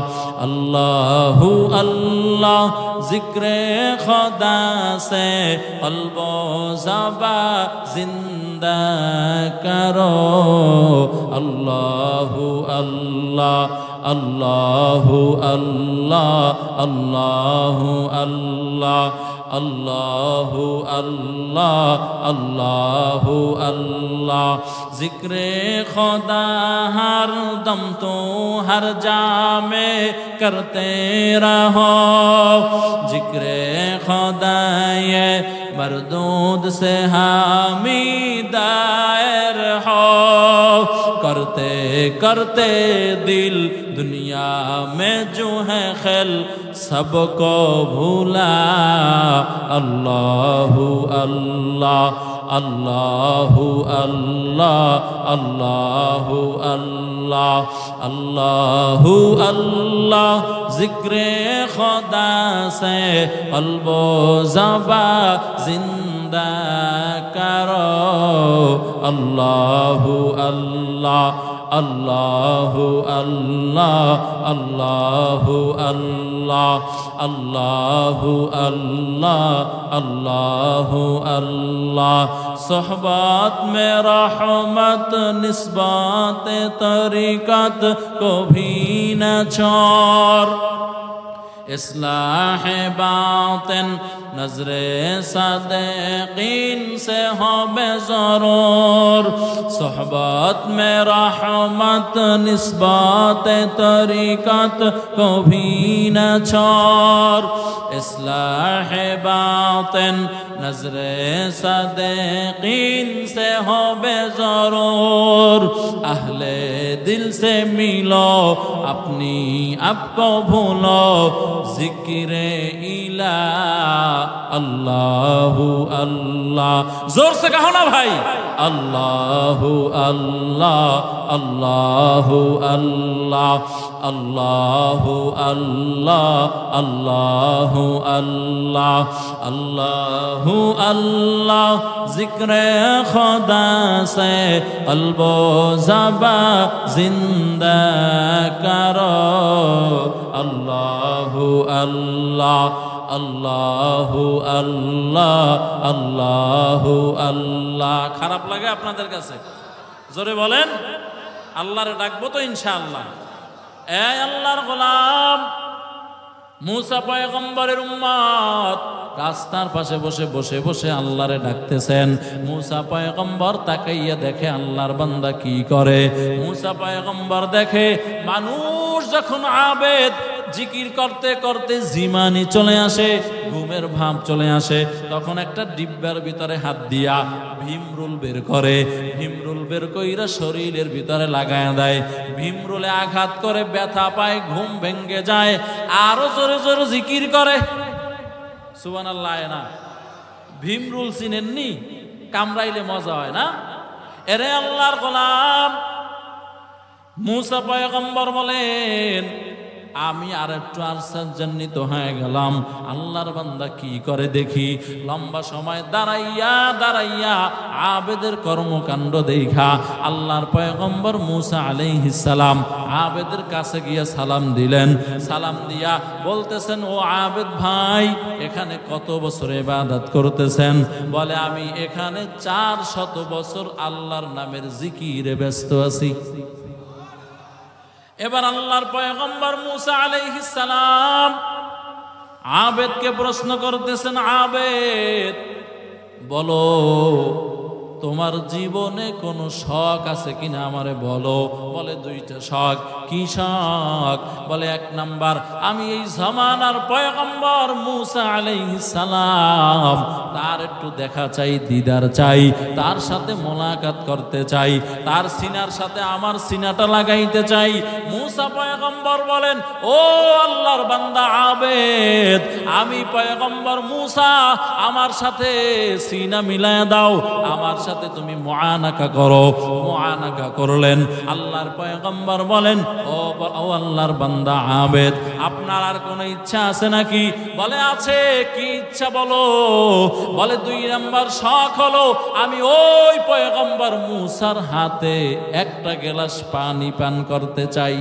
আল্লাহু আল্লাহ জিক্রে খুদা সে কলব জবা জিন্দা করো। আল্লাহু আল্লাহ আল্লাহু আল্লাহ আল্লাহু আল্লাহ আল্লাহু আল্লাহ আল্লাহু আল্লাহ জিক্রে খুদা হর দম তো হর জামে করতে রহো। জিক্রে খুদা ये मरदूद से हामिदायर हो। करते करते दिल दुनिया में जो है खेल सबको भूला। अल्लाहु अल्लाह अल्लाहु अल्लाह अल्लाहु अल्लाह अल्लाहु अल्लाह जिक्रे खुदा से कल्बो ज़बा जिंदा करो। अल्लाहु अल्लाह আল্লাহু আল্লাহ আল্লাহু আল্লাহ আল্লাহু আল্লাহ আল্লাহু আল্লাহ सोहबत में रहमत निस्बत तरीक़त को भी न छोड़ इस्लाह बातिन नजरे सादिकीन से हो बेज़रूर सोहबत में रहमत निस्बत तरीक़त को भी न छोड़ इस्लाह बातिन नजरे सादिकीन से हो बेज़रूर अहले दिल से मिलो अपनी अब को भूलो जिक्रे इला अल्लाहु अल्लाह जोर से कहो ना भाई अल्लाहु अल्लाह अल्लाहु अल्लाह अल्लाहु अल्लाह अल्लाहु अल्लाह अल्लाहु अल्लाह जिक्रे खुदा से क़ल्बो ज़बां जिंदा करो अल्लाहु अल्लाह अल्लाहु अल्लाह अल्लाहु अल्लाह খারাপ লাগে আপনাদের কাছে জোরে বলেন আল্লাহরে ডাকবো তো ইনশাআল্লাহ এ আল্লাহর গোলাম मूसा পয়গম্বরের উম্মত রাস্তার পাশে বসে বসে বসে আল্লাহরে ডাকতেছেন मूसा পয়গম্বর তাকাইয়া দেখে আল্লাহর বান্দা কি করে मूसा পয়গম্বর দেখে মানুষ যখন আবেদ জিকির করতে করতে জিমানি চলে আসে ঘুমের ভাব চলে আসে তখন একটা ডিব্বার ভিতরে হাত দিয়া ভীমরুল বের করে ভীমরুল বের কইরা শরীরের ভিতরে লাগায়া দেয় ভীমরুলে আঘাত করে ব্যথা পায় ঘুম ভেঙে যায় আরো জোরে জোরে জিকির করে সুবহানাল্লাহ না ভীমরুল চিনেননি কামড়াইলে মজা হয় না এরে আল্লাহর গোলাম मूसा পয়গম্বর বলেন আমি আর একটু আশ্চর্যান্বিত হয়ে গেলাম আল্লাহর বান্দা কি করে দেখি লম্বা সময় দাঁড়াইয়া দাঁড়াইয়া আবেদের কর্মকাণ্ড দেখা আল্লাহর পয়গম্বর मूसा আলাইহিস সালাম আবেদের কাছে গিয়া সালাম দিলেন সালাম দিয়া বলতেছেন ও আবেদ ভাই এখানে কত বছর ইবাদত করতেছেন বলে আমি এখানে 400 বছর আল্লাহর নামের জিকিরে ব্যস্ত আছি এবার আল্লাহর পয়গম্বর मूसा আলাইহিস সালাম আবেদকে প্রশ্ন করতেছেন আবেদ বলো তোমার জীবনে কোনো শখ আছে কিনা আমারে বলো বলে দুইটা শখ কি শখ বলে এক নাম্বার আমি এই জামানার পয়গম্বর मूसा আলাইহিস সালাম তার একটু দেখা চাই দিদার চাই তার সাথে মোলাকাত করতে চাই তার সিনার সাথে আমার সিনাটা লাগাইতে চাই मूसा পয়গম্বর বলেন ও আল্লাহর বান্দা আবেদ আমি পয়গম্বর मूसा আমার সাথে সিনা মিলায়া দাও আমার সাথে তুমি মুআনাকা করো মুআনাকা করলেন আল্লাহর পয়গম্বর বলেন ও আল্লাহর বান্দা আবেদ আপনার আর কোনো ইচ্ছা আছে নাকি বলে আছে কি ইচ্ছা বলো বলে দুই নাম্বার শখ হলো আমি ওই পয়গম্বর मूसाর হাতে একটা গ্লাস পানি পান করতে চাই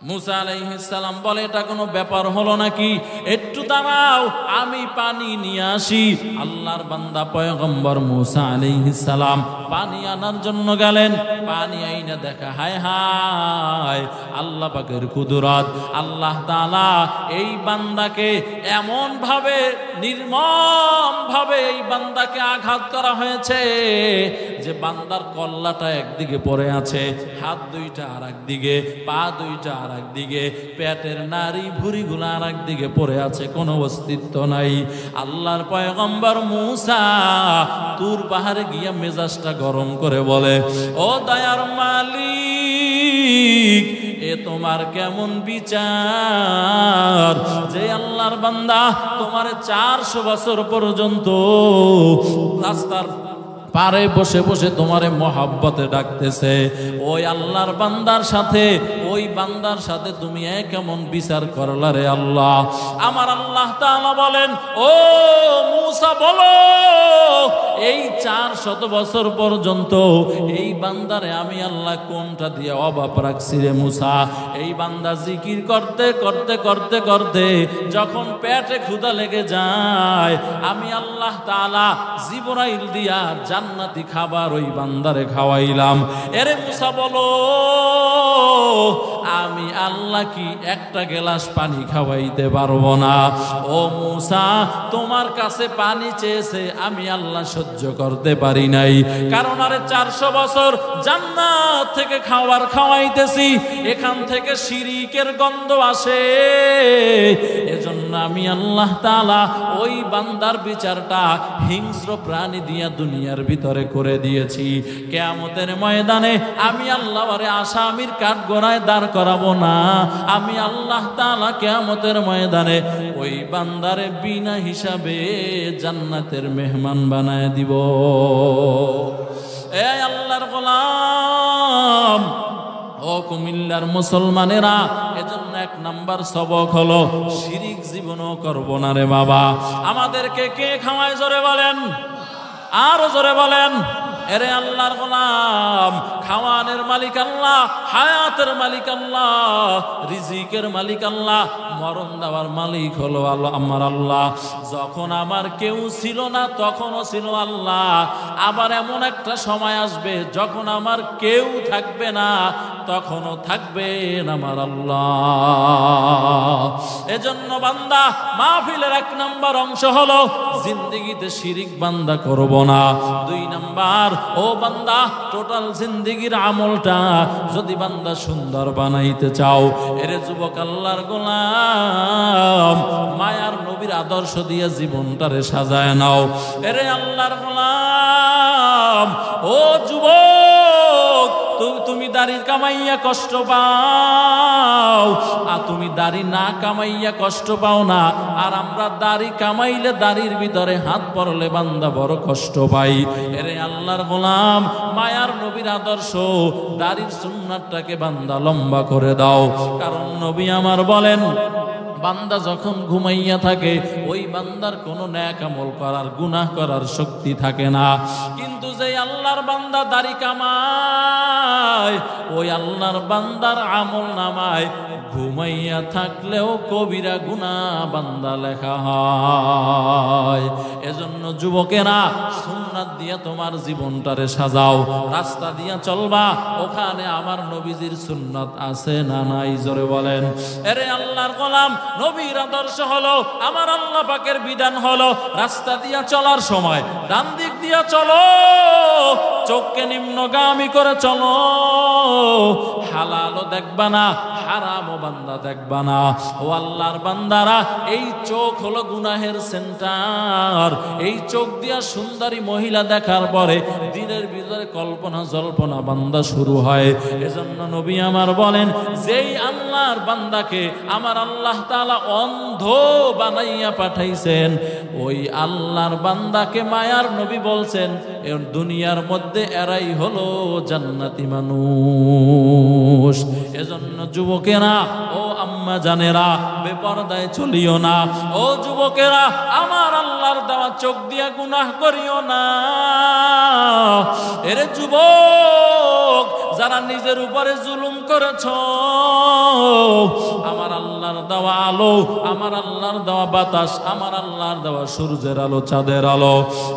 मूसा আলাইহিস সালাম বলে এটা কোনো ব্যাপার হলো নাকি একটু দাঁড়াও আমি পানি নিয়ে আসি আল্লাহর বান্দা পয়গম্বর मूसा আলাইহিস সালাম পানি আনার জন্য গেলেন পানি আইনা দেখা হায় হায় আল্লাহ পাকের কুদরত আল্লাহ তাআলা এই বান্দাকে এমন ভাবে নির্মম ভাবে এই বান্দাকে আঘাত করা হয়েছে যে বান্দার কল্লাটা একদিকে পড়ে আছে হাত দুইটা আর একদিকে পা দুইটা আর একদিকে পেটের নাড়ি ভুঁড়িগুলো আর একদিকে পড়ে আছে কোনো অস্তিত্ব নাই আল্লাহর পয়গম্বর मूसा তুর পাহাড়ে গিয়া মেজাজটা গরম করে বলে ও দয়ার মালিক এ তোমার কেমন বিচার যে আল্লাহর বান্দা তোমার 400 বছর পর্যন্ত রাস্তার পারে বসে বসে তোমারে মহব্বতে ডাকতেছে ওই আল্লাহর বান্দার সাথে ওই বান্দার সাথে তুমি কেমন বিচার করলা রে আল্লাহ আমার আল্লাহ তাআলা বলেন ও मूसा বলো এই 400 বছর পর্যন্ত এই বান্দারে আমি আল্লাহ কোনটা দিয়ে অভাব রাখছি রে মুসা? এই বান্দা জিকির করতে করতে করতে করতে যখন পেটে ক্ষুধা লেগে যায়, আমি আল্লাহ তাআলা জিবরাইল দিয়া জান্নাতি খাবার ওই বান্দারে খাওয়াইলাম। এরে মুসা বলো, আমি আল্লাহ কি একটা গ্লাস পানি খাওয়াইতে পারবো না? ও মুসা, তোমার কাছে পানি চেয়েছে, আমি আল্লাহ সহ্য করতে পারি নাই। কারণ আরে 400 বছর জান্নাত থেকে খাবার খাওয়াইতেছি, এখান থেকে শিরিকের গন্ধ আসে। এজন্য আমি আল্লাহ তাআলা ওই বান্দার বিচারটা হিংস্র প্রাণী দিয়া দুনিয়ার ভিতরে করে দিয়েছি। কিয়ামতের ময়দানে আমি আল্লাহ আরে আসামির কাঠগড়ায় দাঁড় করাবো না। আমি আল্লাহ তাআলা কিয়ামতের ময়দানে ওই বান্দারে বিনা হিসাবে জান্নাতের মেহমান বানায় দিব। এ আল্লাহর গোলাম, ও কুমিল্লার মুসলমানেরা, এজন্য 1 নাম্বার সবক হলো শিরিক জীবনও করব না রে বাবা। আমাদেরকে কে খাওয়ায় জোরে বলেন, আরো জোরে বলেন। এরে আল্লাহর গোলাম, খাওয়ানের মালিক আল্লাহ, হায়াতের মালিক আল্লাহ, রিজিকের মালিক আল্লাহ, মরণ দেওয়ার মালিক হলো আল্লাহ আমার আল্লাহ। যখন আমার কেউ ছিল না তখনও ছিল আল্লাহ। আবার এমন একটা সময় আসবে যখন আমার কেউ থাকবে না, তখনও থাকবেন আমার আল্লাহ। এজন্য বান্দা, মাহফিলের 1 নাম্বার অংশ হলো জিন্দেগিতে শিরিক বান্দা করব না। 2 নাম্বার, ও বান্দা, টোটাল জিন্দেগির আমলটা যদি বান্দা সুন্দর বানাইতে চাও, এরে যুবক আল্লাহর গোলাম, মায়ার নবীর আদর্শ দিয়ে জীবনটারে সাজায় নাও। এরে আল্লাহর গোলাম, ও যুবক, তুমি দাড়ি কামাইয়া কষ্ট পাও, আর তুমি দাড়ি না কামাইয়া কষ্ট পাও না। আর আমরা দাড়ি কামাইলে দাড়ির ভিতরে হাত পড়লে বান্দা বড় কষ্ট পাই। এরে আল্লাহর গোলাম, মায়ার নবীর আদর্শ, দাড়ির সুন্নাতটাকে বান্দা লম্বা করে দাও। কারণ নবী আমার বলেন, বান্দা যখন ঘুমাইয়া থাকে ওই বান্দার কোনো নেক আমল করার, গুনাহ করার শক্তি থাকে না। কিন্তু যে আল্লাহর বান্দা দাড়ি কামায়, ওই আল্লাহর বান্দার আমল নামায় ঘুমাইয়া থাকলেও কবিরা গুনাহ বান্দা লেখা হয়। এজন্য যুবকেরা, সুন্নাত দিয়া তোমার জীবনটারে সাজাও। রাস্তা দিয়া চলবা, ওখানে আমার নবীজির সুন্নাত আছে না নাই? জোরে বলেন। এরে আল্লাহর গোলাম, নবীর আদর্শ হলো, আমার আল্লাহ পাকের বিধান হলো, রাস্তা দিয়া চলার সময় ডান দিক দিয়া চলো, চোখকে নিম্নগামী করে চলো, হালালও দেখবা না, হারামও বান্দা দেখবা না। ও আল্লাহর বান্দারা, এই চোখ হলো গুনাহের সেন্টার। এই চোখ দিয়া সুন্দরী মহিলা দেখার পরে দিনের ভিতরে কল্পনা জল্পনা বান্দা শুরু হয়। এজন্য নবী আমার বলেন, যেই আল্লাহর বান্দাকে আমার আল্লাহ তাআলা অন্ধ বানাইয়া পাঠাইছেন, ওই আল্লাহর বান্দাকে মায়ার নবী বলছেন, দুনিয়ার মধ্যে এরাই হলো জান্নাতি মানুষ। এজন্য যুবকেরা, ও আম্মা জানেরা, বেপরদায় চলিও না। ও যুবকেরা, আমার আল্লাহর দেওয়া চোখ দিয়া গুনাহ করিও না। এরে যুবক, যারা নিজের উপরে জুলুম করেছ, আমার আল্লাহর দেওয়া আলো, আমার আল্লাহর দেওয়া বাতাস, আমার আল্লাহর দেওয়া সূর্যের আলো, চাঁদের আলো,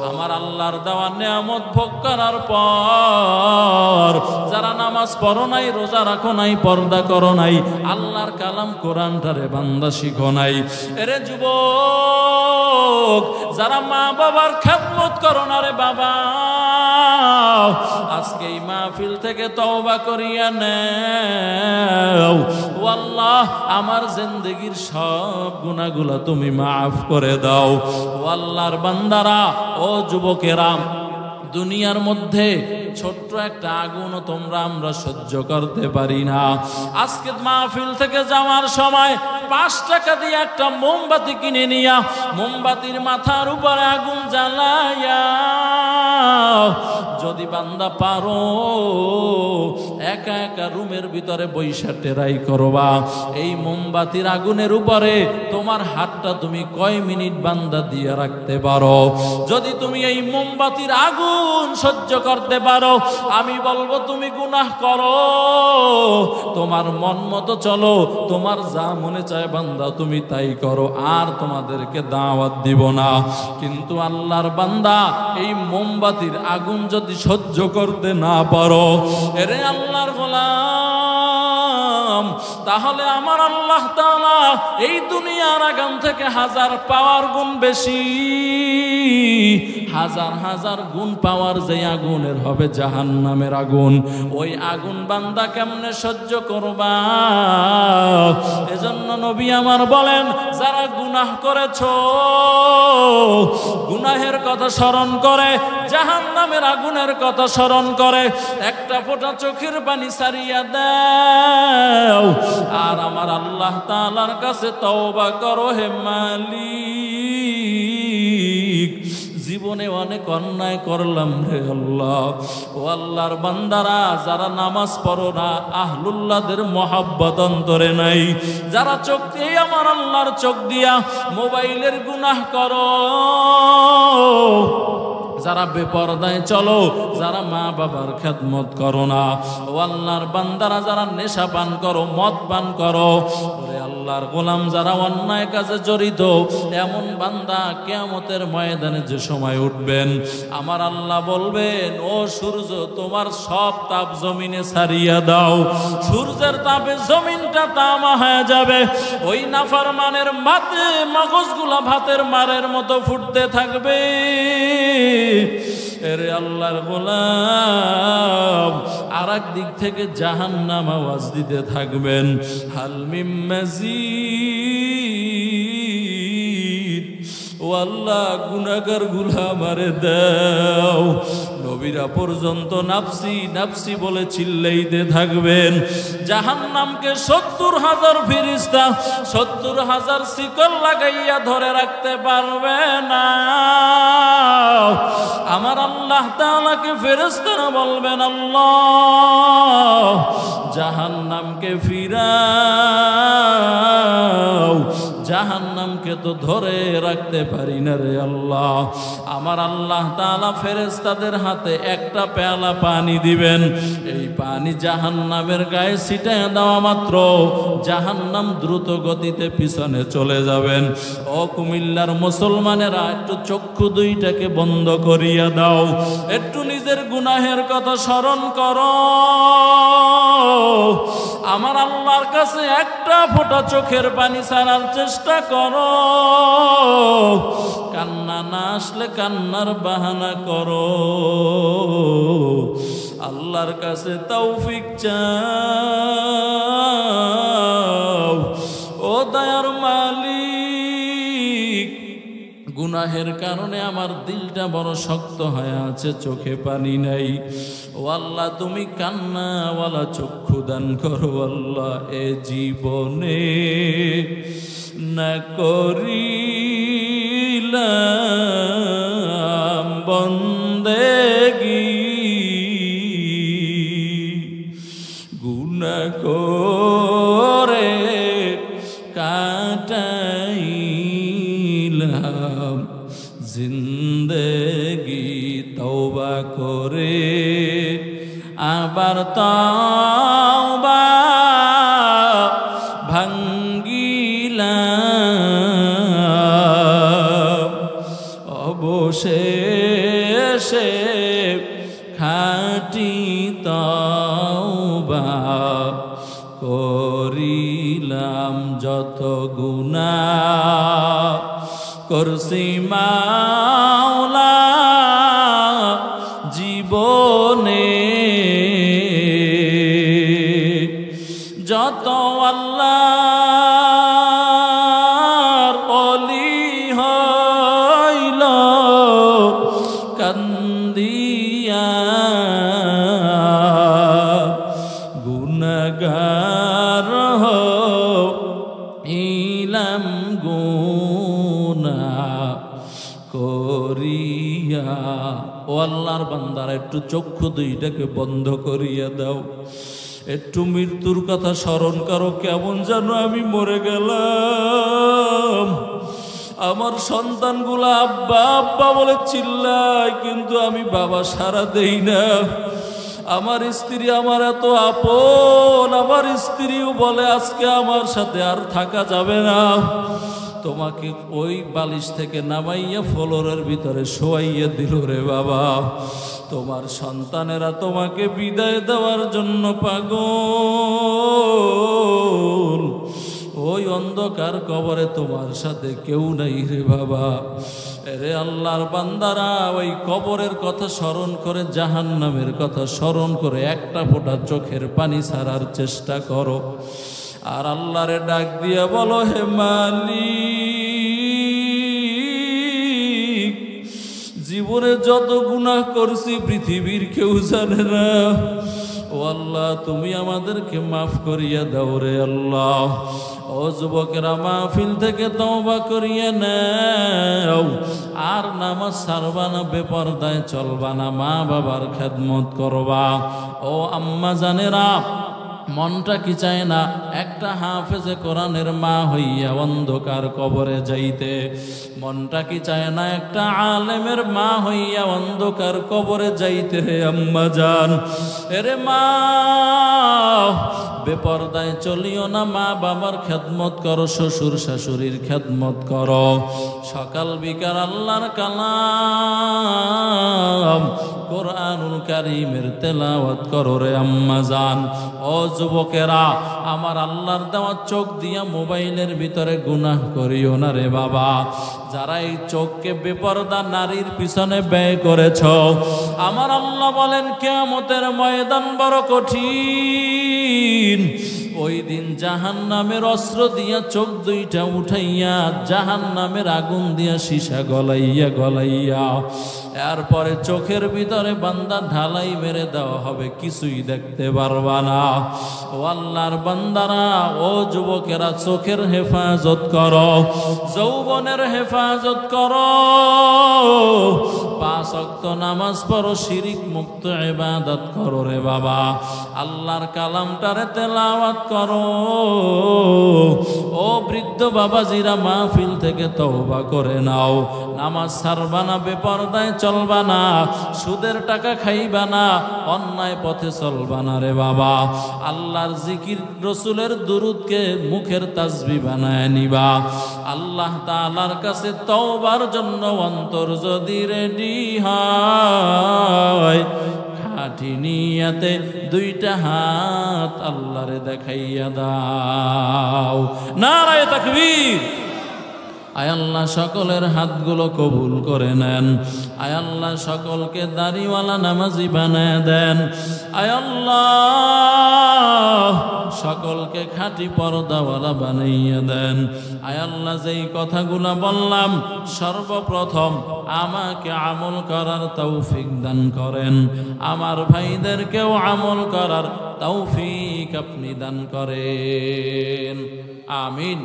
আমার আল্লাহর দেওয়া নিয়ামত ভোগ করার পর যারা নামাজ পড়ো নাই, রোজা রাখো নাই, পর্দা করো নাই, আল্লাহর কালাম কোরআনটারে বান্দা শিখো নাই, এরে যুবক যারা মা বাবার খেদমত করো না রে বাবা, আজকে এই মাহফিল থেকে তওবা করিয়া নেও। ও আল্লাহ, আমার জিন্দেগীর সব গুনাহগুলো তুমি মাফ করে দাও। ও আল্লাহর বান্দারা, ও যুবকেরা, দুনিয়ার মধ্যে ছোট্ট একটা আগুনও আমরা সহ্য করতে পারি না। আজকে মাহফিল থেকে যাওয়ার সময় 5 টাকা দিয়ে একটা মোমবাতি কিনে নিয়া মোমবাতির মাথার উপরে আগুন জ্বালাইয়া যদি বান্দা পারো একা একা রুমের ভিতরে বৈশা টেরাই করবা। এই মোমবাতির আগুনের উপরে তোমার হাতটা তুমি কয় মিনিট বান্দা দিয়ে রাখতে পারো? যদি তুমি এই মোমবাতির আগুন সহ্য করতে পারো, আমি বলবো তুমি গুনাহ করো, তোমার মন মতো চলো, তোমার যা মনে চায় বান্দা তুমি তাই করো, আর তোমাদেরকে দাওয়াত দিব না। কিন্তু আল্লাহর বান্দা এই মোমবাতির আগুন যদি সহ্য করতে না পারো, এরে আল্লাহর গোলাম, তাহলে আমার আল্লাহ তাআলা এই দুনিয়ার আগুন থেকে 1000 পাওয়ার গুণ বেশি, 1000 গুণ পাওয়ার যে আগুনের হবে জাহান্নামের আগুন, ওই আগুন বান্দা কেমনে সহ্য করবা? এজন্য নবী আমার বলেন, যারা গুনাহ করেছো, গুনাহের কথা স্মরণ করে, জাহান্নামের আগুনের কথা স্মরণ করে, একটা ফোঁটা চোখের পানি ছাড়িয়া দাও, আর আমার আল্লাহ তাআলার কাছে তওবা করো, হে মালিক, জীবনে অনেক অন্যায় করলাম রে আল্লাহ। ও আল্লাহর বান্দারা, যারা নামাজ পড়ো না, আহলুল্লাহদের মহাব্বত অন্তরে নাই, যারা চোখ দিয়ে আমার আল্লাহর চোখ দিয়া মোবাইলের গুনাহ করো, যারা বেপরদায় চলো, যারা মা বাবার খেদমত করো না, ও আল্লাহর বান্দারা, যারা নেশা পান করো, মদ পান করো, ওরে আল্লাহর গোলাম, যারা অন্যায় কাজে জড়িত, এমন বান্দা কিয়ামতের ময়দানে যে সময় উঠবেন, আমার আল্লাহ বলবেন, ও সূর্য, তোমার সব তাপ জমিনে ছাড়িয়া দাও। সূর্যের তাপে জমিনটা তামা হয়ে যাবে, ওই নাফরমানের মাথে মগজগুলা ভাতের মারের মতো ফুটতে থাকবে। এরে আল্লাহর গোলাম, আর এক দিক থেকে জাহান্নাম আওয়াজ দিতে থাকবেন, হাল মিন মাজিদ, ও আল্লাহ, গুনাহগার গুলা আমারে দাও। নবীরা পর্যন্ত নাফসি নাফসি বলে চিল্লাইতে থাকবেন। জাহান্নামকে 70,000 ফেরেশতা 70,000 শিকল লাগাইয়া ধরে রাখতে পারবে না। আমার আল্লাহ তাআলাকে ফেরেশতারা বলবেন, আল্লাহ, জাহান্নামকে ফিরাও, জাহান্নামকে তো ধরে রাখতে পারি না রে আল্লাহ। আমার আল্লাহ তাআলা ফেরেশতাদের হাতে একটা পেয়ালা পানি দিবেন, এই পানি জাহান্নামের গায়ে ছিটায় দেওয়া মাত্র জাহান্নাম দ্রুত গতিতে পিছনে চলে যাবেন। ও কুমিল্লার মুসলমানেরা, একটু চক্ষু দুইটাকে বন্ধ করিয়া দাও, একটু নিজের গুনাহের কথা স্মরণ করো। আমার আল্লাহর কাছে একটা ফোঁটা চোখের পানি ছাড়ার চেষ্টা করো। কান্না না আসলে কান্নার বাহানা করো, আল্লাহর কাছে তৌফিক চাও। ও দয়ার মালিক, গুনাহের কারণে আমার দিলটা বড় শক্ত হয়ে আছে, চোখে পানি নাই। ও আল্লাহ, তুমি কান্নাওয়ালা চক্ষু দান করো আল্লাহ। এ জীবনে না করিলাম বন্দেগি, গুনাহ করে কাটাইলাম জিন্দেগি, তওবা করে আবার তওবা ভাঙ্গিলাম, অবশেষে খাঁটি তওবা করিলাম। যত গুনাহ করছি মাওলা জীবনে, যত আল্লাহর ওলি হইল কান্দিয়া, গুনাহগার হইলাম গুনাহ করিয়া। ও আল্লাহর বান্দারা একটু চক্ষু দুইটাকে বন্ধ করিয়ে দাও, একটু মৃত্যুর কথা স্মরণ করো। কেমন যেন আমি মরে গেলাম, আমার সন্তানগুলো আব্বা আব্বা বলে চিল্লায়, কিন্তু আমি বাবা সাড়া দেই না। আমার স্ত্রী আমার এত আপন, আমার স্ত্রীও বলে আজকে আমার সাথে আর থাকা যাবে না। তোমাকে ওই বালিশ থেকে নামাইয়া ফ্লোরের ভিতরে শোয়াইয়া দিল রে বাবা। তোমার সন্তানেরা তোমাকে বিদায় দেওয়ার জন্য পাগল। ওই অন্ধকার কবরে তোমার সাথে কেউ নাই রে বাবা। রে আল্লাহর বান্দারা, ওই কবরের কথা স্মরণ করে, জাহান্নামের কথা স্মরণ করে একটা ফোঁটা চোখের পানি ছাড়ার চেষ্টা করো। আর আল্লাহরে ডাক দিয়া বলো, হে মালিক, জীবনে যত গুনাহ করছি পৃথিবীর কেউ জানে না। ও আল্লাহ, তুমি আমাদেরকে মাফ করিয়া দাও রে আল্লাহ। ও যুবকেরা, মাহফিল থেকে তওবা করিয়া নাও। আর নামাজ ছাড়বা না, বেপরদায় চলবা না, মা বাবার খেদমত করবা। ও আম্মা জানেরা, মনটা কি চায় না একটা হাফেজে কোরআনের মা হইয়া অন্ধকার কবরে যাইতে? মনটা কি চায় না একটা আলেমের মা হইয়া অন্ধকার কবরে যাইতে? রে আম্মা জান, এরে মা, বেপরদায় চলিও না, মা বাবার খেদমত করো, শ্বশুর শাশুড়ির খেদমত করো। সকাল বিকাল আল্লাহর কালাম কোরআনুল কারীমের তেলাওয়াত করো রে আম্মা জান। ও যুবকেরা, আমার আল্লাহর দেওয়া চোখ দিয়া মোবাইলের ভিতরে গুনাহ করিও না রে বাবা। যারা এই চোখকে বেপরদা নারীর পিছনে ব্যয় করেছ, আমার আল্লাহ বলেন কিয়ামতের ময়দান বড় কঠিন। ওই দিন জাহান্নামের অস্ত্র দিয়া চোখ দুইটা উঠাইয়া জাহান্নামের আগুন দিয়া সীসা গলাইয়া গলাইয়া এরপরে চোখের ভিতরে বান্দা ঢালাই মেরে দেওয়া হবে, কিছুই দেখতে পারবা না। ও আল্লাহর বান্দারা, ও যুবকেরা, চোখের হেফাজত করো, যৌবনের হেফাজত করো, 5 ওয়াক্ত নামাজ পড়ো, শিরিক মুক্ত ইবাদত করো রে বাবা। আল্লাহর কালামটারে তেলাওয়াত করো। ও বৃদ্ধ বাবাজিরা, মাহফিল থেকে তওবা করে নাও। নামাজ ছাড়বা না, বেপরদায় চলবা না, সুদের টাকা খাইবা না, অন্যায় পথে চলবা না রে বাবা। আল্লাহর জিকির, রসুলের দুরুদকে মুখের তাসবিহ বানায় নিবা। আল্লাহ তাআলার কাছে তওবার জন্য অন্তর যদি রেডি হয়, খাঁটি নিয়াতে 2টা হাত আল্লাহরে দেখাইয়া দাও। নারায়ে তাকবীর। আয় আল্লাহ, সকলের হাতগুলো কবুল করে নেন। আয় আল্লাহ, সকলকে দাড়িওয়ালা নামাজি বানায় দেন। আয় আল্লাহ, সকলকে খাঁটি পর্দাওয়ালা বানাইয়া দেন। আয় আল্লাহ, যেই কথাগুলো বললাম সর্বপ্রথম আমাকে আমল করার তৌফিক দান করেন, আমার ভাইদেরকেও আমল করার তৌফিক আপনি দান করেন। আমিন।